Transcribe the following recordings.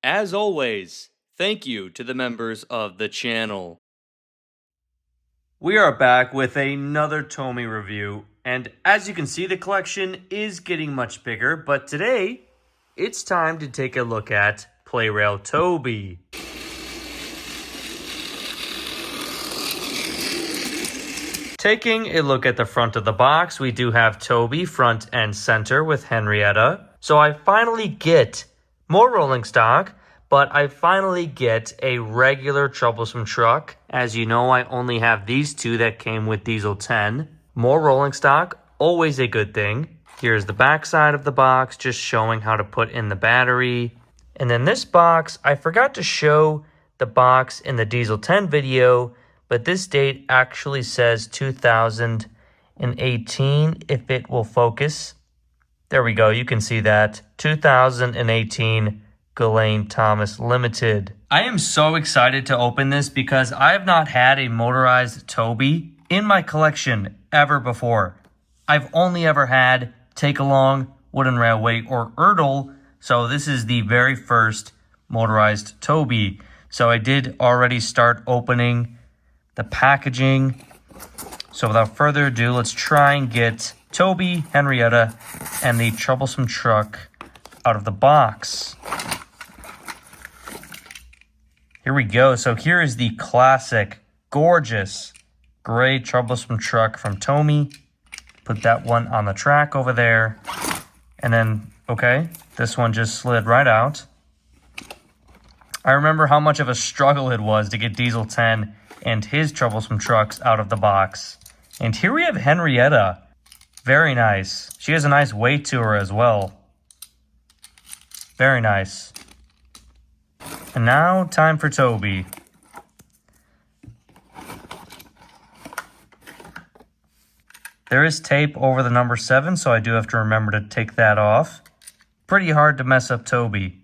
As always, thank you to the members of the channel. We are back with another Tomy review, and as you can see, the collection is getting much bigger, but today, it's time to take a look at Playrail Toby. Taking a look at the front of the box, we do have Toby front and center with Henrietta. So I finally get more rolling stock, but I finally get a regular troublesome truck. As you know, I only have these two that came with Diesel 10. More rolling stock, always a good thing. Here's the back side of the box, just showing how to put in the battery. And then this box, I forgot to show the box in the Diesel 10 video, but this date actually says 2018, if it will focus. There we go, you can see that. 2018 Ghislaine Thomas Limited. I am so excited to open this because I have not had a motorized Toby in my collection ever before. I've only ever had Take Along, Wooden Railway, or Erdl, so this is the very first motorized Toby. So I did already start opening the packaging. So without further ado, let's try and get Toby, Henrietta, and the troublesome truck out of the box. Here we go. So here is the classic, gorgeous, gray troublesome truck from Tomy. Put that one on the track over there. And then, okay, this one just slid right out. I remember how much of a struggle it was to get Diesel 10 and his troublesome trucks out of the box. And here we have Henrietta. Very nice. She has a nice weight to her as well. Very nice. And now, time for Toby. There is tape over the number 7, so I do have to remember to take that off. Pretty hard to mess up Toby.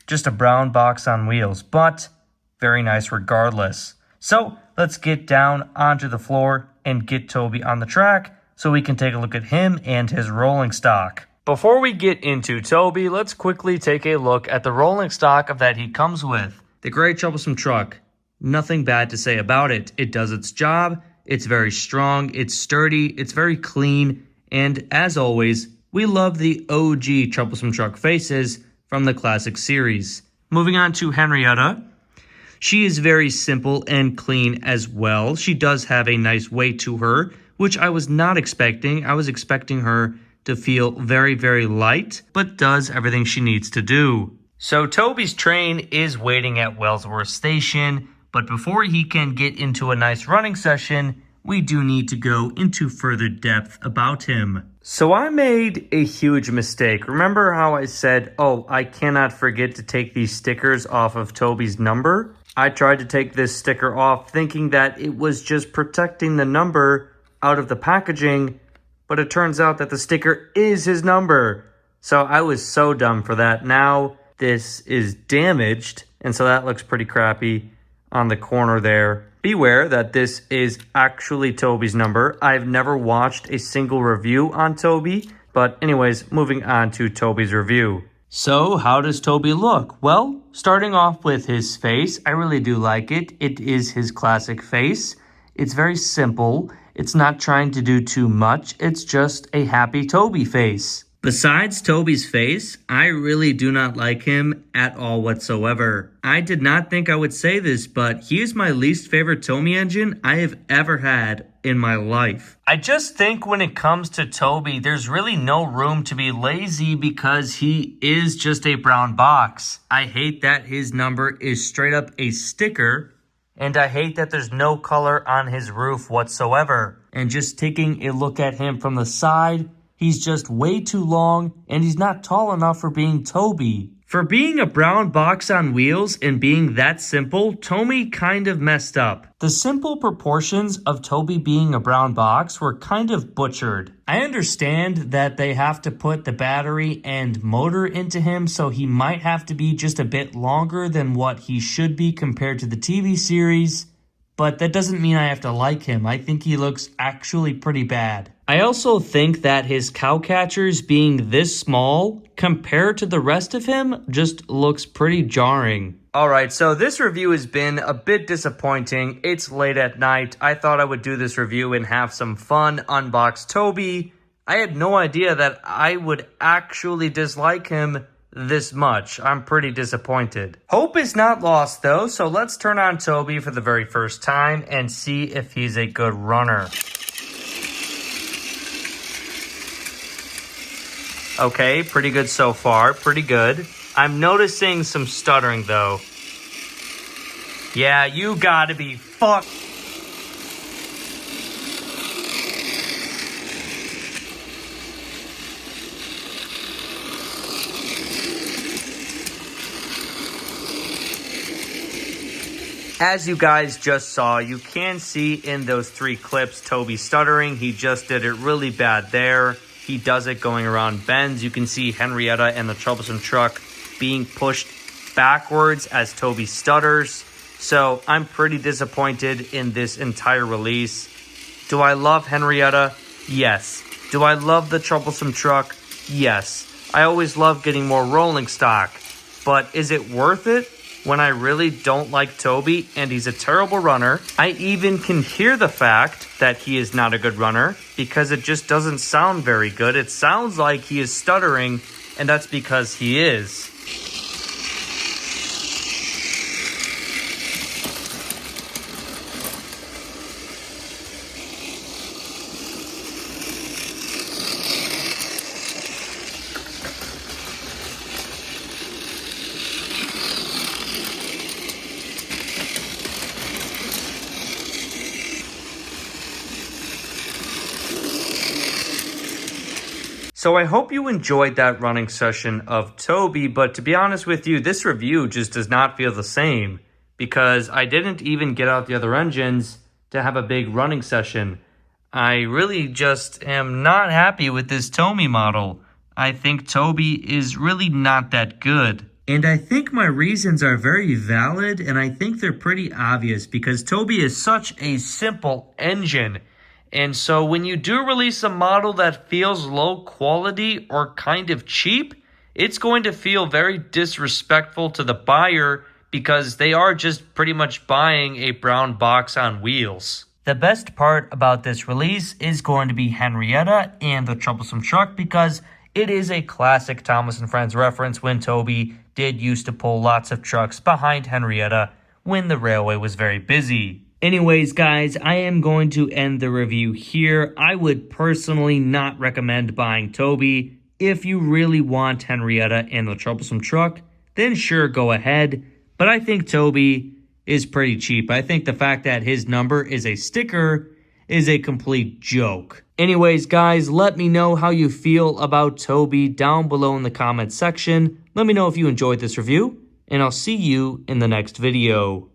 Just a brown box on wheels, but very nice regardless. So let's get down onto the floor and get Toby on the track so we can take a look at him and his rolling stock. Before we get into Toby, let's quickly take a look at the rolling stock that he comes with. The gray troublesome truck. Nothing bad to say about it. It does its job. It's very strong. It's sturdy. It's very clean. And as always, we love the OG troublesome truck faces from the classic series. Moving on to Henrietta. She is very simple and clean as well. She does have a nice weight to her, which I was not expecting. I was expecting her to feel very, very light, but does everything she needs to do. So Toby's train is waiting at Wellsworth Station, but before he can get into a nice running session, we do need to go into further depth about him. So I made a huge mistake. Remember how I said, oh, I cannot forget to take these stickers off of Toby's number? I tried to take this sticker off thinking that it was just protecting the number out of the packaging, but it turns out that the sticker is his number. So I was so dumb for that. Now this is damaged, and so that looks pretty crappy on the corner there. Beware that this is actually Toby's number. I've never watched a single review on Toby, but anyways, moving on to Toby's review. So, how does Toby look? Well, starting off with his face, I really do like it. It is his classic face. It's very simple. It's not trying to do too much. It's just a happy Toby face. Besides Toby's face, I really do not like him at all whatsoever. I did not think I would say this, but he is my least favorite Tomy engine I have ever had in my life. I just think when it comes to Toby, there's really no room to be lazy because he is just a brown box. I hate that his number is straight up a sticker, and I hate that there's no color on his roof whatsoever. And just taking a look at him from the side, he's just way too long, and he's not tall enough for being Toby. For being a brown box on wheels and being that simple, Tomy kind of messed up. The simple proportions of Toby being a brown box were kind of butchered. I understand that they have to put the battery and motor into him, so he might have to be just a bit longer than what he should be compared to the TV series, but that doesn't mean I have to like him. I think he looks actually pretty bad. I also think that his cowcatchers being this small compared to the rest of him just looks pretty jarring. Alright, so this review has been a bit disappointing. It's late at night. I thought I would do this review and have some fun, unbox Toby. I had no idea that I would actually dislike him this much. I'm pretty disappointed. Hope is not lost though, so let's turn on Toby for the very first time and see if he's a good runner. Okay, pretty good so far, pretty good. I'm noticing some stuttering though. Yeah, you gotta be fucked. As you guys just saw, you can see in those 3 clips Toby stuttering. He just did it really bad there. He does it going around bends. You can see Henrietta and the troublesome truck being pushed backwards as Toby stutters. So I'm pretty disappointed in this entire release. Do I love Henrietta? Yes. Do I love the troublesome truck? Yes. I always love getting more rolling stock. But is it worth it when I really don't like Toby and he's a terrible runner? I even can hear the fact that he is not a good runner because it just doesn't sound very good. It sounds like he is stuttering, and that's because he is. So I hope you enjoyed that running session of Toby, but to be honest with you, this review just does not feel the same because I didn't even get out the other engines to have a big running session. I really just am not happy with this Tomy model. I think Toby is really not that good. And I think my reasons are very valid, and I think they're pretty obvious because Toby is such a simple engine. And so when you do release a model that feels low quality or kind of cheap, it's going to feel very disrespectful to the buyer because they are just pretty much buying a brown box on wheels. The best part about this release is going to be Henrietta and the troublesome truck because it is a classic Thomas and Friends reference when Toby did used to pull lots of trucks behind Henrietta when the railway was very busy. Anyways, guys, I am going to end the review here. I would personally not recommend buying Toby. If you really want Henrietta and the troublesome truck, then sure, go ahead. But I think Toby is pretty cheap. I think the fact that his number is a sticker is a complete joke. Anyways, guys, let me know how you feel about Toby down below in the comments section. Let me know if you enjoyed this review, and I'll see you in the next video.